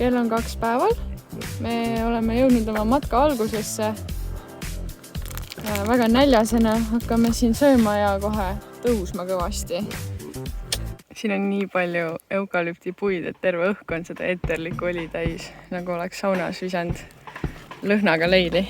kell on 2 päeval. Me oleme jõudnud oma matka algusesse. Väga näljasena hakkame siin sööma ja kohe tõusma kõvasti. Siin on nii palju eukalüptipuid, et terve õhk on seda eterlikku oli täis, nagu oleks saunas visanud lõhnaga leili.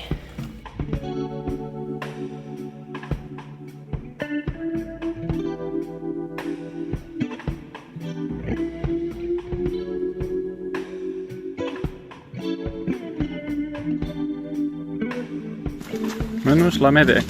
Mõnus lamede.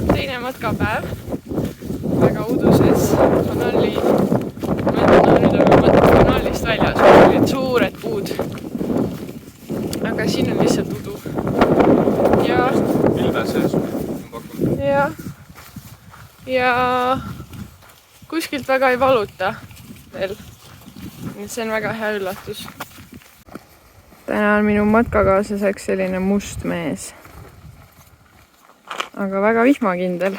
Teine matkapäev väga uduses kanaalist väljas, olid suured puud, aga siin on lihtsalt udu ja kuskilt väga ei valuta veel, see on väga hea üllatus. Täna on minu matkakaaslaseks selline must mees, aga väga vihmakindel.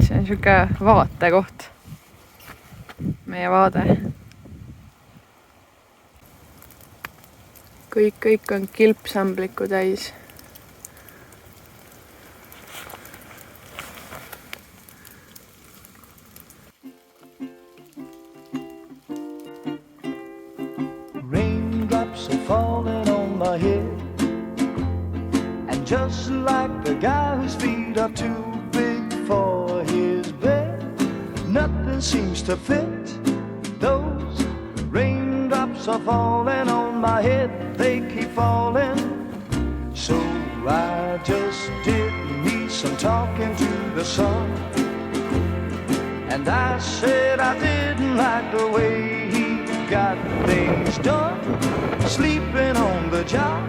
See on siuke vaatekoht. Meie vaade. Kõik on kilpsamblikku täis. Raindrops are falling on my head. Just like the guy whose feet are too big for his bed, nothing seems to fit. Those raindrops are falling on my head, they keep falling. So I just did me some talking to the sun, and I said I didn't like the way he got things done, sleeping on the job.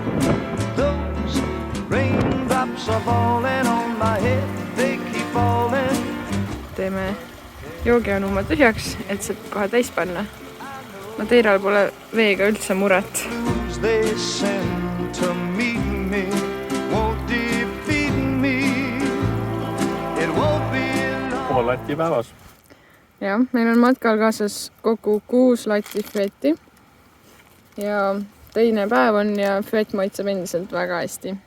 Raindrops are falling on my head, they keep falling. Teeme joogionu oma tühjaks, et see kohe täis panna. Madeiral pole veega üldse muret. Pool latti päevas. Ja, meil on matkal kaasas kokku 6 latti füeti. Ja teine päev on ja füet maitseb endiselt väga hästi.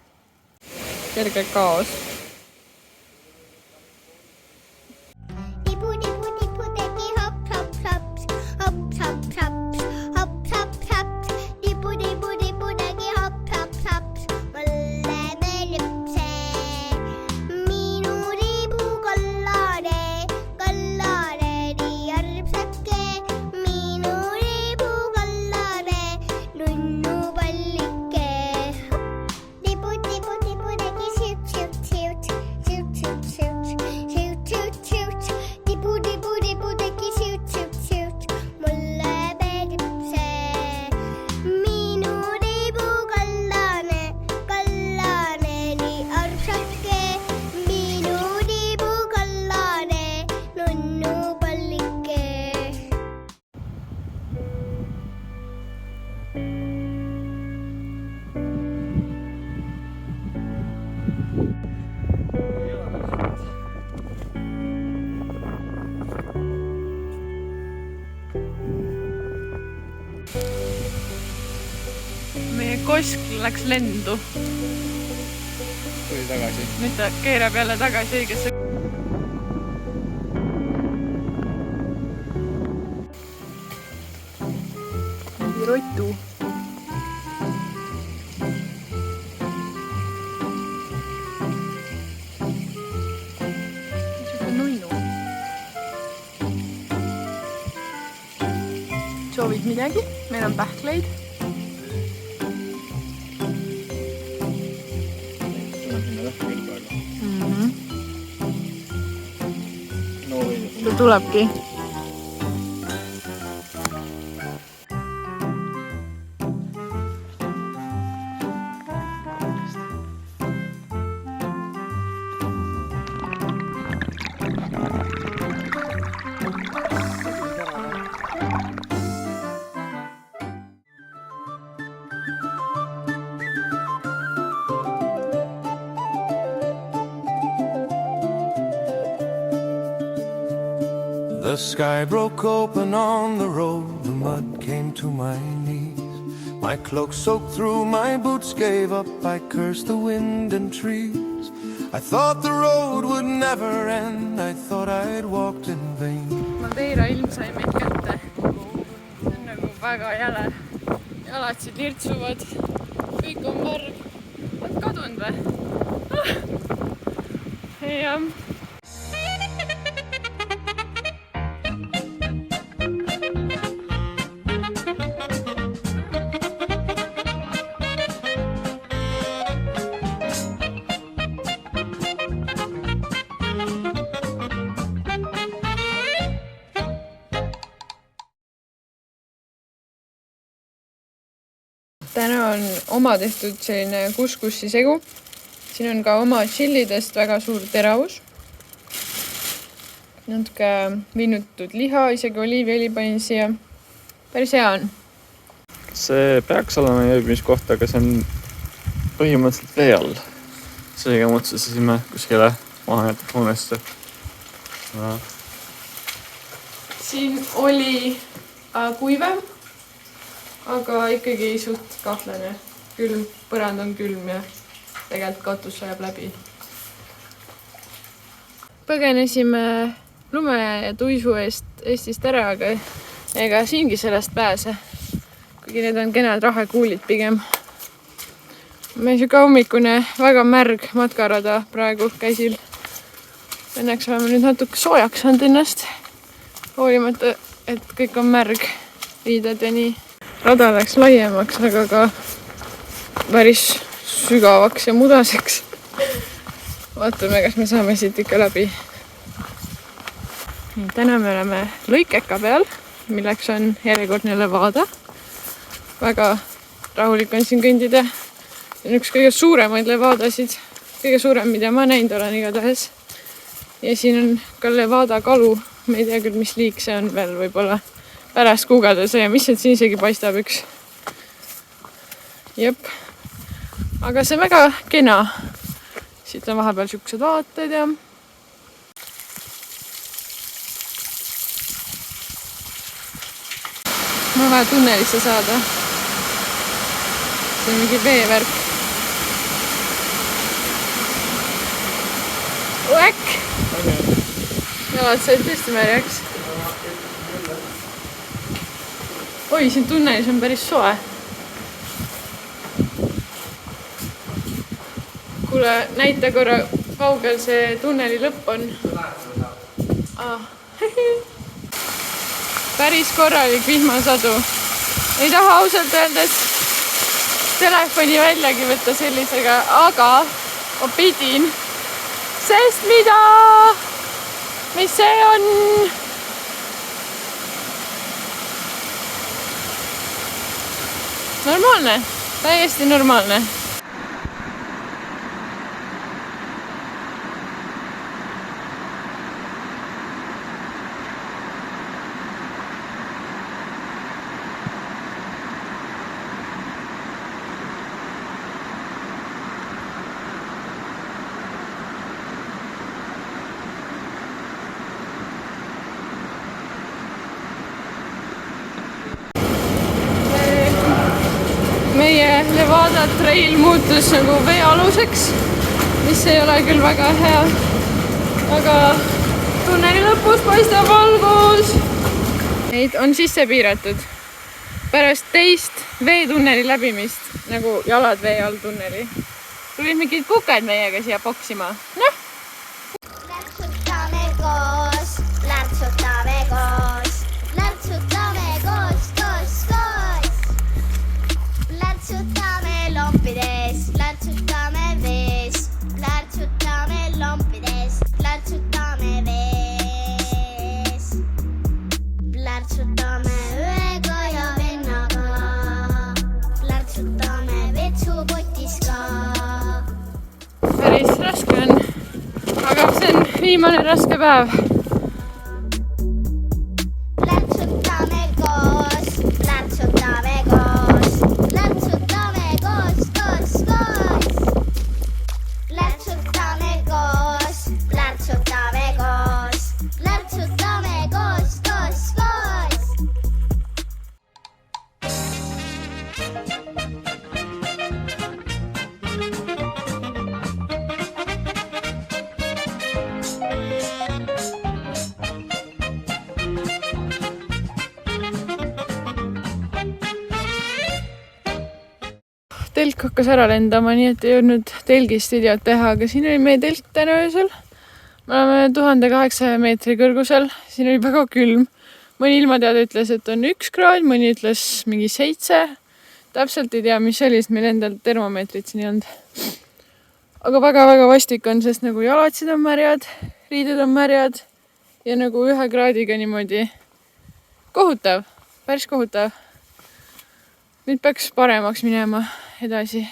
Kerge kaos. Kosk läks lendu. Tuli tagasi. Nüüd ta keerab jälle tagasi õigesse. Rotu. soovid midagi? Meil on pähkleid. Ta tulebki. The sky broke open on the road, the mud came to my knees. My cloak soaked through, my boots gave up, I cursed the wind and trees. I thought the road would never end, I thought I'd walked in vain. Madeira ilm sai meid kätte. See on nagu väga jäle. Jalad siin lirtsuvad. Kõik on värv. Oled kadunud või? Jah. Täna on oma tehtud selline kuskussi segu. Siin on ka oma chillidest väga suur teravus. Natuke vinnutud liha, isegi oliiviõli panin siia. Päris hea on. See peaks olema jõudmiskoht, aga see on põhimõtteliselt vee all. Seega mõtlesin kuskile maha jätta hoonesse. Siin oli kuivem, aga ikkagi suht kahtlane. Külm, põrand on külm ja tegelikult katus sajab läbi. Põgenesime lume ja tuisu eest Eestist ära, aga ega siingi sellest pääse. Kuigi need on kenad rahekuulid pigem. Meil on siuke hommikune väga märg matkarada praegu käisil. Õnneks oleme nüüd natuke soojaks saanud ennast. Hoolimata, et kõik on märg, riided ja nii. Rada läks laiemaks, aga ka päris sügavaks ja mudaseks. Vaatame, kas me saame siit ikka läbi. Täna me oleme lõikeka peal, milleks on järjekordne Levada. Väga rahulik on siin kõndida. See on üks kõige suuremaid Levadasid. Kõige suurem, mida ma näinud olen igatahes. Ja siin on ka Levada kalu. Me ei tea küll, mis liik see on veel võib-olla. Pärast guugelda see, mis siin isegi paistab üks. Jep. Aga see on väga kena. Siit on vahepeal siuksed vaated ja... Ma olen vaja tunnelisse saada. See on mingi veevärk. Uäkk! Jalad said tõesti märjaks. Oi, siin tunnelis on päris soe. Kuule, näita korra, kaugel see tunneli lõpp on. Päris korralik vihmasadu. Ei taha ausalt öeldes telefoni väljagi võtta sellisega, aga ma pidin. Sest mida? Mis see on? Normaalne, täiesti normaalne. Meie Levada trail muutus nagu veealuseks, mis ei ole küll väga hea, aga tunneli lõpus paistab valgus. Neid on sisse piiratud. Pärast teist veetunneli läbimist, nagu jalad vee all tunneli, tulid mingid kuked meiega siia poksima. Noh! Lärtsutame koos, lärtsutame koos, lärtsutame koos, koos. viimane raske päev. Lärtsutame koos, lärtsutame koos, lärtsutame koos, koos, koos. Lärtsutame koos, lärtsutame koos, lärtsutame koos, koos, koos. Telk hakkas ära lendama, nii et ei jõudnud telgist videot teha, aga siin oli meie telk täna öösel. Me oleme 1800 meetri kõrgusel, siin oli väga külm. Mõni ilmateade ütles, et on 1 kraad, mõni ütles mingi 7. Täpselt ei tea, mis oli, sest meil endal termomeetrit siin ei olnud. Aga väga-väga vastik on, sest nagu jalatsid on märjad, riided on märjad ja nagu 1 kraadiga niimoodi kohutav, päris kohutav. Nüüd peaks paremaks minema edasi.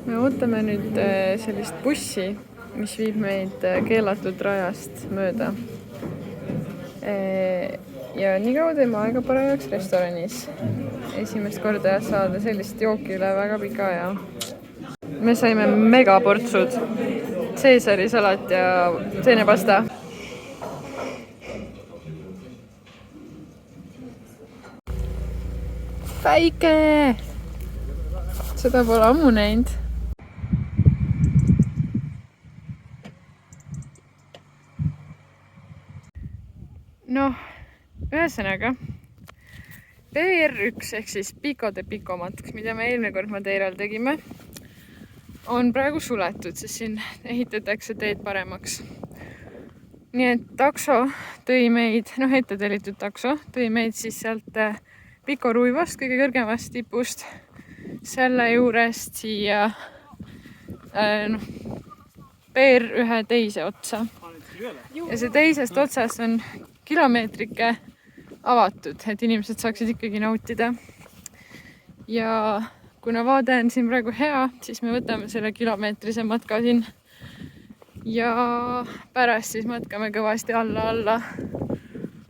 Me ootame nüüd sellist bussi, mis viib meid keelatud rajast mööda. Ja nii kaua teeme aega parajaks restoranis. Esimest korda saada sellist jooki üle väga pika aja. Me saime megaportsud, Caesari salat ja seenepasta. Päike! Seda pole ammu näinud. Noh, ühesõnaga PR1 ehk siis Pico de Pico matk, mida me eelmine kord Madeiral tegime, on praegu suletud, sest siin ehitatakse teed paremaks. Nii et takso tõi meid, ette tellitud takso, tõi meid siis sealt Pico Ruivast, kõige kõrgemast tipust, selle juurest siia PR1 teise otsa. Ja see teisest otsast on kilomeetrike avatud, et inimesed saaksid ikkagi nautida. Ja kuna vaade on siin praegu hea, siis me võtame selle kilomeetrise matka siin. Ja pärast siis matkame kõvasti alla.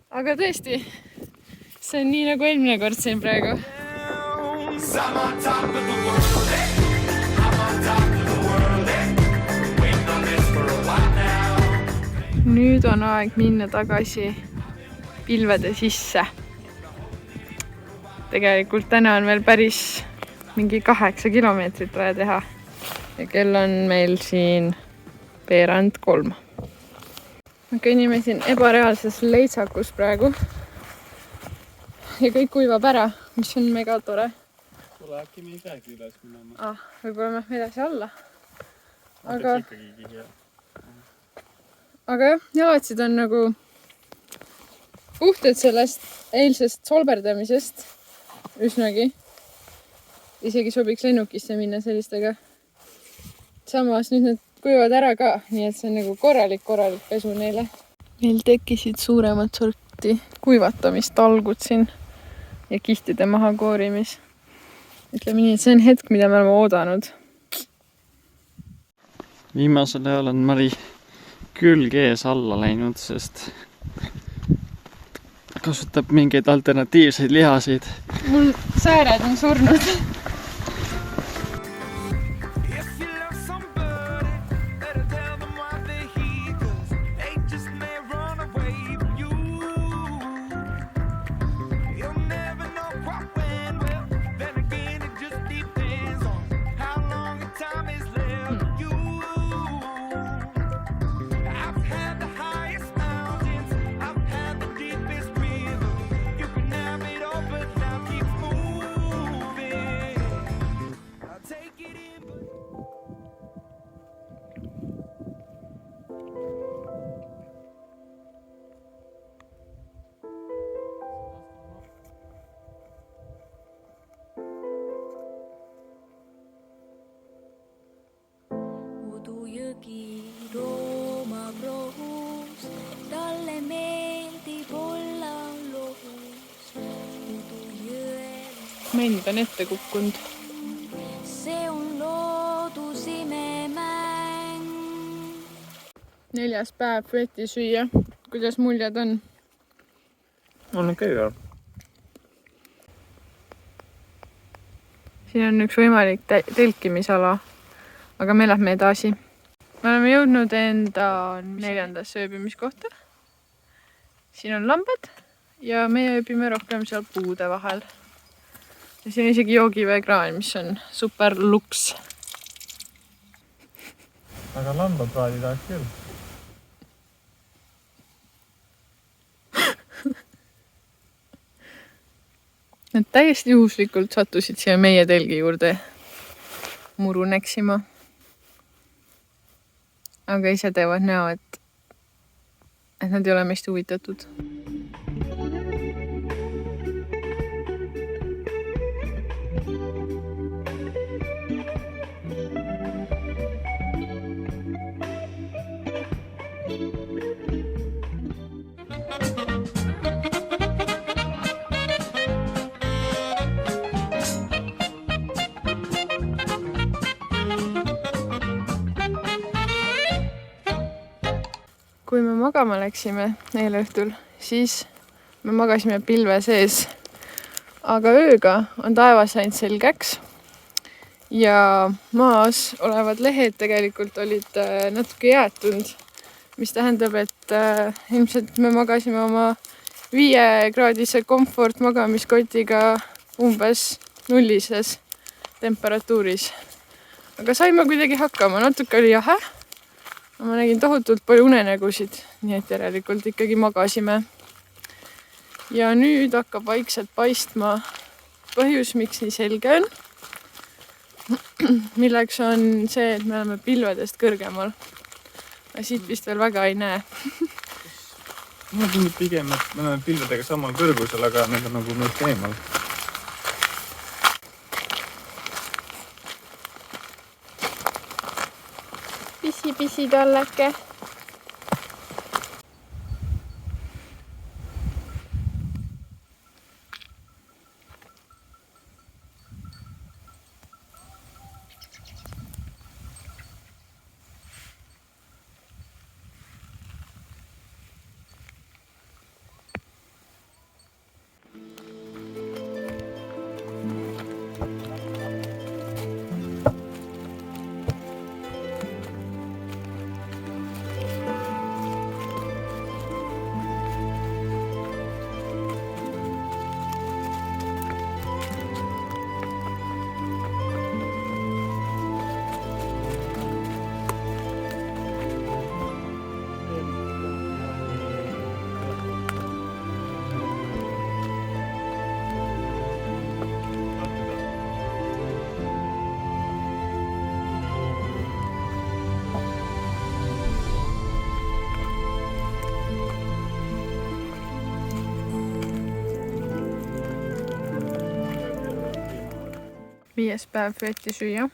Aga tõesti, see on nii nagu eelmine kord siin praegu. Nüüd on aeg minna tagasi pilvede sisse. Tegelikult täna on veel päris mingi 8 kilomeetrit vaja teha. Ja kell on meil siin 2:30. Me kõnnime siin ebareaalses leitsakus praegu. Ja kõik kuivab ära, mis on mega tore. Tule äkki meil käegi üles minema. Võib-olla me edasi alla. Aga jah, jalatsid on nagu puhtad sellest eilsest solberdamisest üsnagi. Isegi sobiks lennukisse minna sellistega. Samas nüüd need kuivavad ära ka, nii et see on nagu korralik pesu neile. Meil tekkisid suuremat sorti kuivatamistalgud siin ja kihtide maha koorimis. Ütleme nii, et see on hetk, mida me oleme oodanud. Viimasel ajal on Mari külg ees alla läinud, sest kasutab mingeid alternatiivseid lihasid. Mul sääred on surnud. Jõgi roomab rohus, talle meeldib olla lohus. Mend on ette kukkunud. See on loodusimemäng. 4. päev võeti süüa. Kuidas muljed on? On okei veel. Siin on üks võimalik telkimisala, aga me lähme edasi. Me oleme jõudnud enda 4. ööbimiskohta. Siin on lambad ja meie ööbime rohkem seal puude vahel. Ja siin on isegi joogiveekraan, mis on super luks. Aga lambapraadi tahaks küll. Nad täiesti juhuslikult sattusid siia meie telgi juurde muru näksima. Aga ise teevad näo, et nad ei ole meist huvitatud. Kui me magama läksime eile õhtul, siis me magasime pilve sees. Aga ööga on taevas ainult selgeks ja maas olevad lehed tegelikult olid natuke jäätunud, mis tähendab, et ilmselt me magasime oma 5-kraadise komfort magamiskotiga umbes nullises temperatuuris. Aga saime kuidagi hakkama, natuke oli jahe. Ma nägin tohutult palju unenägusid, nii et järelikult ikkagi magasime. Ja nüüd hakkab vaikselt paistma põhjus, miks nii selge on. Milleks on see, et me oleme pilvedest kõrgemal. Ja siit vist veel väga ei näe. Mulle tundub pigem, et me oleme pilvedega samal kõrgusel, aga need on nagu meist eemal. Pisi talleke. Viies päev võeti süüa.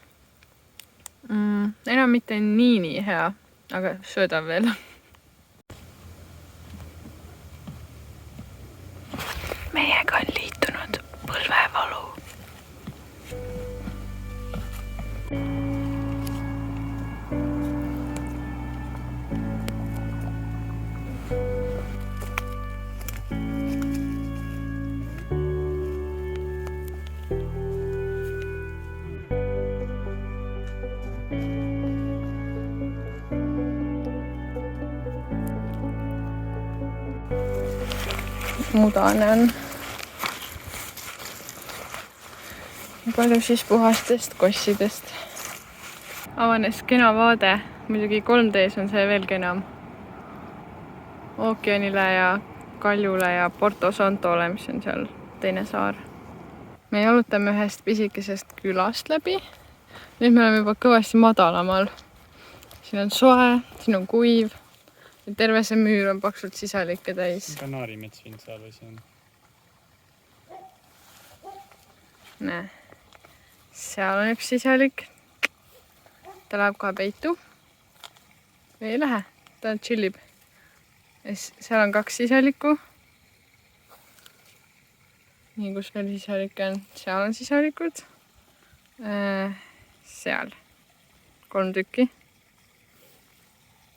Enam mitte nii hea, aga söödav veel. Meiega on liitunud põlvevalu. Mudane on. Palju siis puhastest kossidest. Avanes kena vaade. Muidugi 3D's on see veel kenam. Ookeanile ja Kaljule ja Porto Santole, mis on seal teine saar. Me jalutame ühest pisikesest külast läbi. Nüüd me oleme juba kõvasti madalamal. Siin on soe, siin on kuiv. Terve see müür on paksult sisalikke täis. Kanaarimets siin seal või see on? Näe. Seal on üks sisalik. Ta läheb kohe peitu. Või ei lähe. Ta chillib. Seal on 2 sisalikku. Nii, kus veel sisalikke on? Seal on sisalikud. Seal. 3 tükki.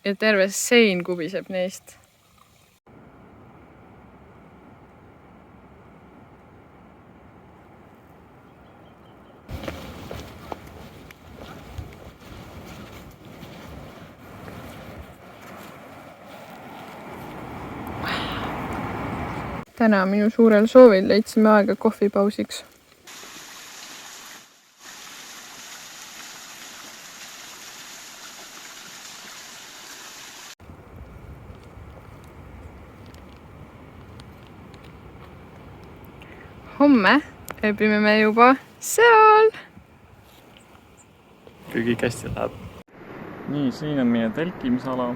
ja terve sein kubiseb neist. Täna minu suurel soovil leidsime aega kohvipausiks. Homme ööbime me juba seal. Kui kõik hästi läheb. Nii, siin on meie telkimisala.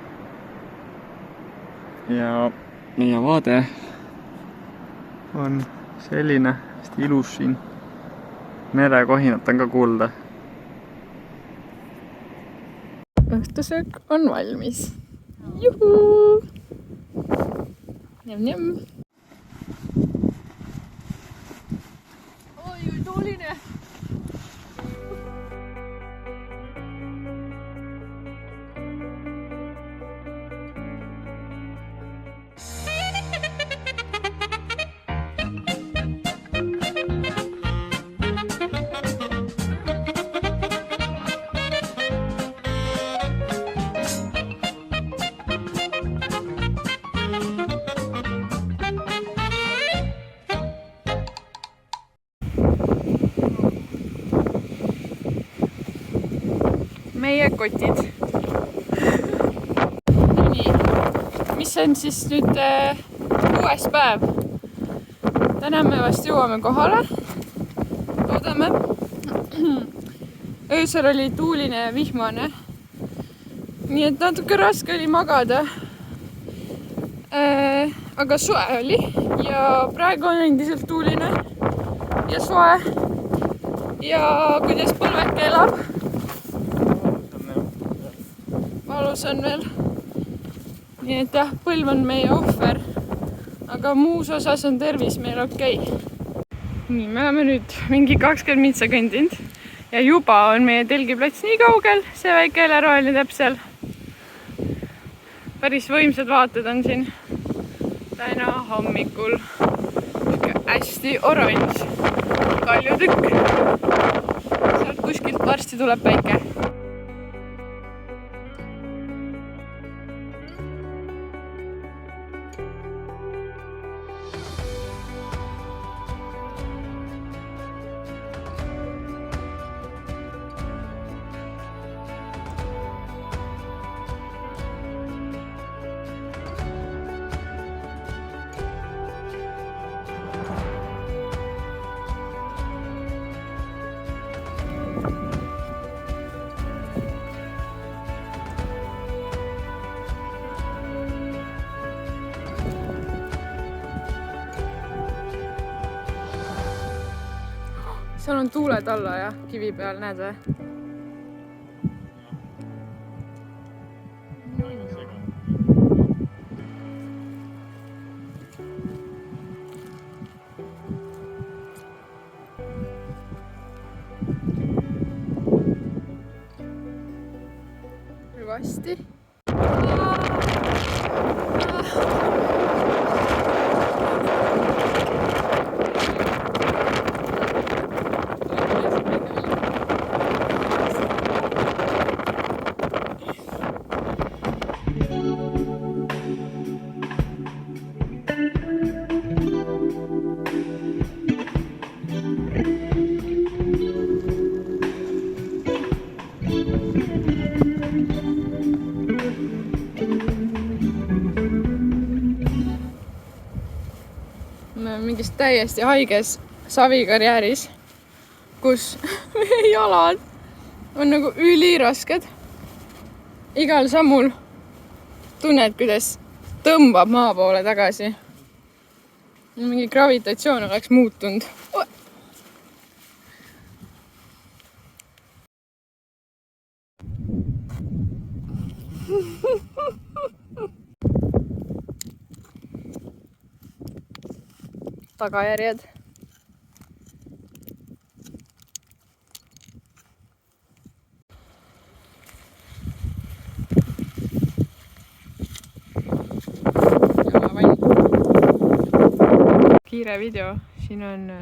Ja meie vaade on selline, hästi ilus siin. Merekohinat on ka kuulda. Õhtusöök on valmis. Juhuu! Njem-njem! Oi, tuuline! Meie kotid. Nii, mis on siis nüüd 6. päev? Täna me vast jõuame kohale. Loodame. Öösel oli tuuline ja vihmane. Nii et natuke raske oli magada. Aga soe oli ja praegu on endiselt tuuline ja soe. Ja kuidas põlveke elab? Valus on veel. Nii et jah, põlv on meie ohver. Aga muus osas on tervis meil okei. Nii, me oleme nüüd mingi 20 mintsa kõndinud. Ja juba on meie telgiplats nii kaugel. See väike roheline täpp seal. Päris võimsad vaated on siin. Täna hommikul. Hästi oranž. Kaljutükk. Sealt kuskilt varsti tuleb päike. Seal on tuuled alla ja kivi peal, näed või? Hüvasti. Mingis täiesti haiges savikarjääris, kus meie jalad on nagu ülirasked. Igal sammul tunned, kuidas tõmbab maa poole tagasi. Mingi gravitatsioon oleks muutunud. Tagajärjed. kiire video. Siin on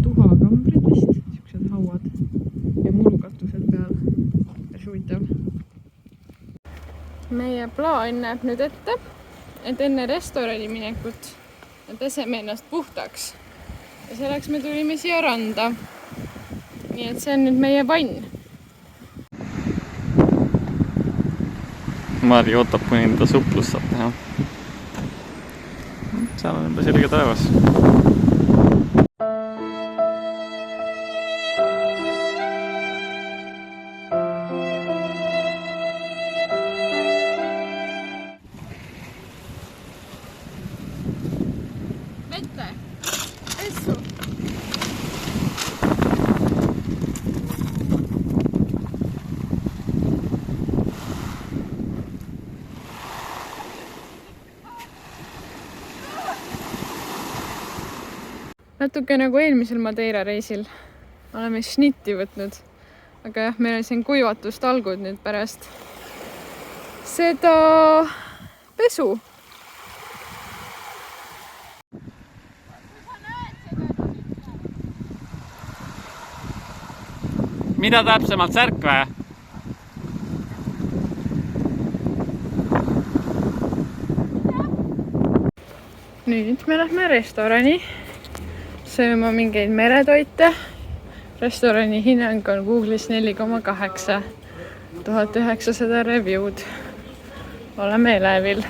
tuhakambrid vist, siuksed hauad ja mulukatused peal. Päris huvitav. Meie plaan näeb nüüd ette, et enne restorani minekut me peseme ennast puhtaks. Ja selleks me tulime siia randa. Nii et see on nüüd meie vann. Mari ootab, kuni enda suplus saab teha. Seal on juba selge taevas. Vette! Pessu! Natuke nagu eelmisel Madeira reisil oleme šnitti võtnud, aga jah, meil on siin kuivatustalgud nüüd pärast seda pesu. Mida täpsemalt, särk või? Nüüd me lähme restorani sööma mingeid meretoite. Restorani hinnang on Google'is 4,8. 1900 review'd. Oleme elevil.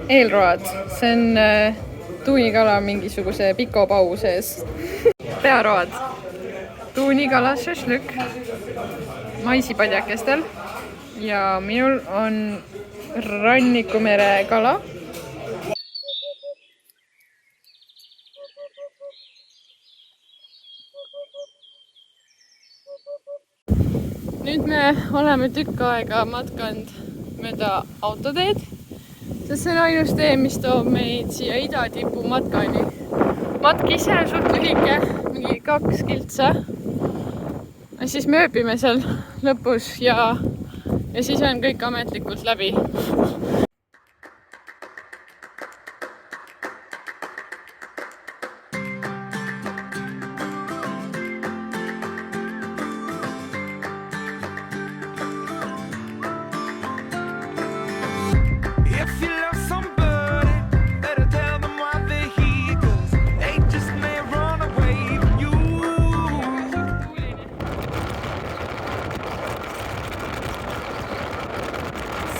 Eelroad. See on tuunikala mingisuguse pikopau sees. Pearoad. Tuunikala šašlõk maisipadjakestel. Ja minul on rannikumere kala. Nüüd me oleme tükk aega matkanud mööda autoteed, sest see on ainus tee, mis toob meid siia idatipu matkani. Matk ise on suht lühike, mingi 2 kiltsa. Ja siis me ööbime seal lõpus ja siis on kõik ametlikult läbi.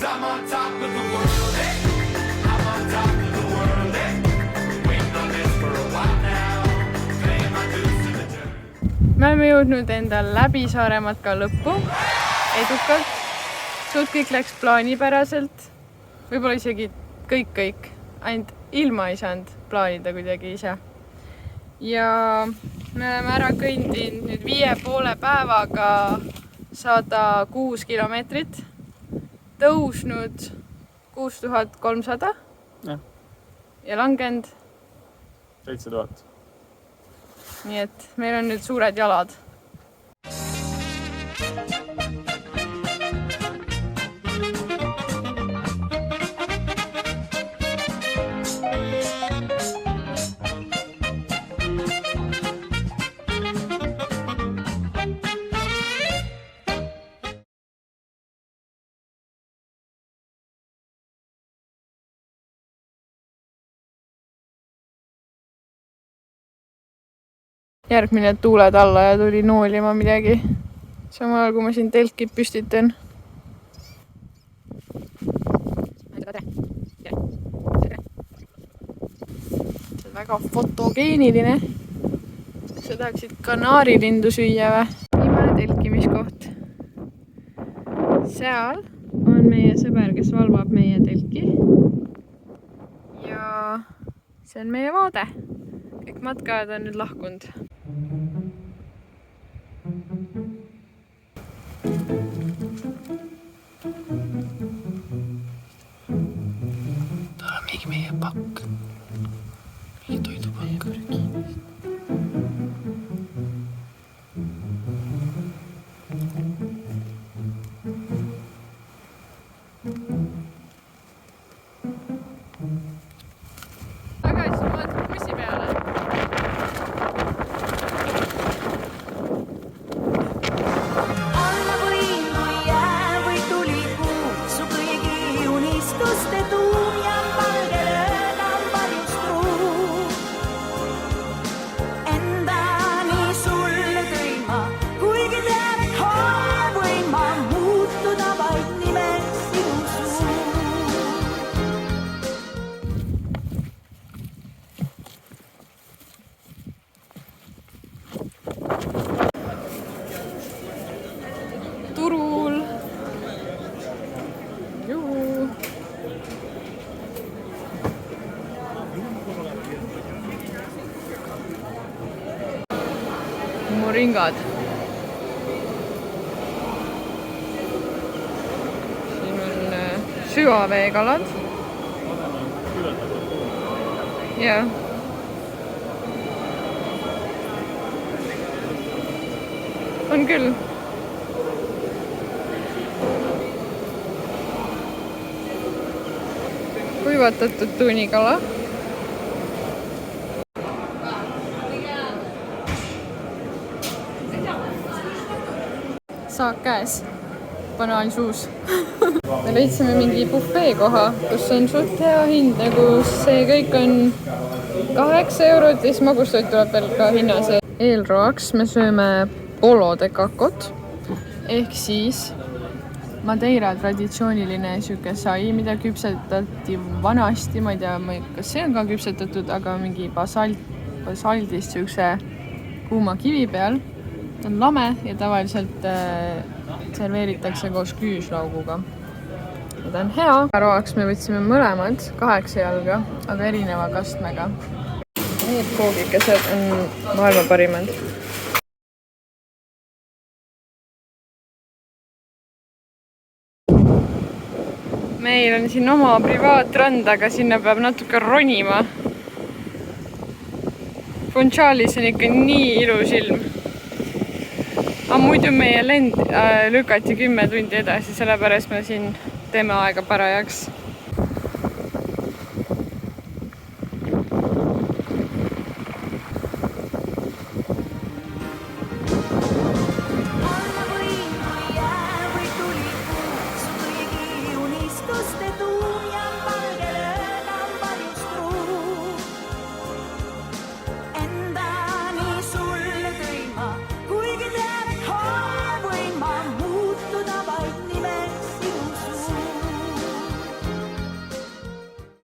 I'm on top of the world, eh? I'm on top of the world, eh? Waiting on this for a while now. Paying my dues to the dirt. Me oleme jõudnud enda Läbisaare matka lõppu edukalt. Suht kõik läks plaanipäraselt. Võib-olla isegi kõik. Ainult ilma ei saanud plaanida kuidagi ise. Ja me oleme ära kõndinud nüüd 5,5 päevaga 106 kilomeetrit. Tõusnud 6300 ja langenud 7000. Nii et meil on nüüd suured jalad. Järgmine tuuled alla ja tuli noolima midagi. Samal ajal, kui ma siin telkid püstitan. See on väga fotogeeniline. Sa tahaksid kanaarilindu süüa või? Viimane telkimiskoht. Seal on meie sõber, kes valvab meie telki. Ja see on meie vaade. Kõik matkajad on nüüd lahkunud. Täällä on mingi meie pakk. Mingi toidupakk. Tagasi maad bussi peale. moringad. Siin on süvaveekalad. Jah. On küll. Kuivatatud tuunikala. Saak käes, banaan suus. Me leidsime mingi bufee koha, kus on suht hea hind, nagu see kõik on 8 eurot ja siis magustoit tuleb veel ka hinna sees. Eelroaks me sööme polo de cacot ehk siis Madeira traditsiooniline siuke sai, mida küpsetati vanasti, ma ei tea, kas see on ka küpsetatud, aga mingi basaldist siukse kuuma kivi peal. Ta on lame ja tavaliselt serveeritakse koos küüslauguga. Ja ta on hea. Roaks me võtsime mõlemad 8 jalga, aga erineva kastmega. Need koogikesed on maailma parimad. Meil on siin oma privaatrand, aga sinna peab natuke ronima. Funchalis on ikka nii ilus ilm. Aga muidu meie lend lükati 10 tundi edasi, sellepärast me siin teeme aega parajaks.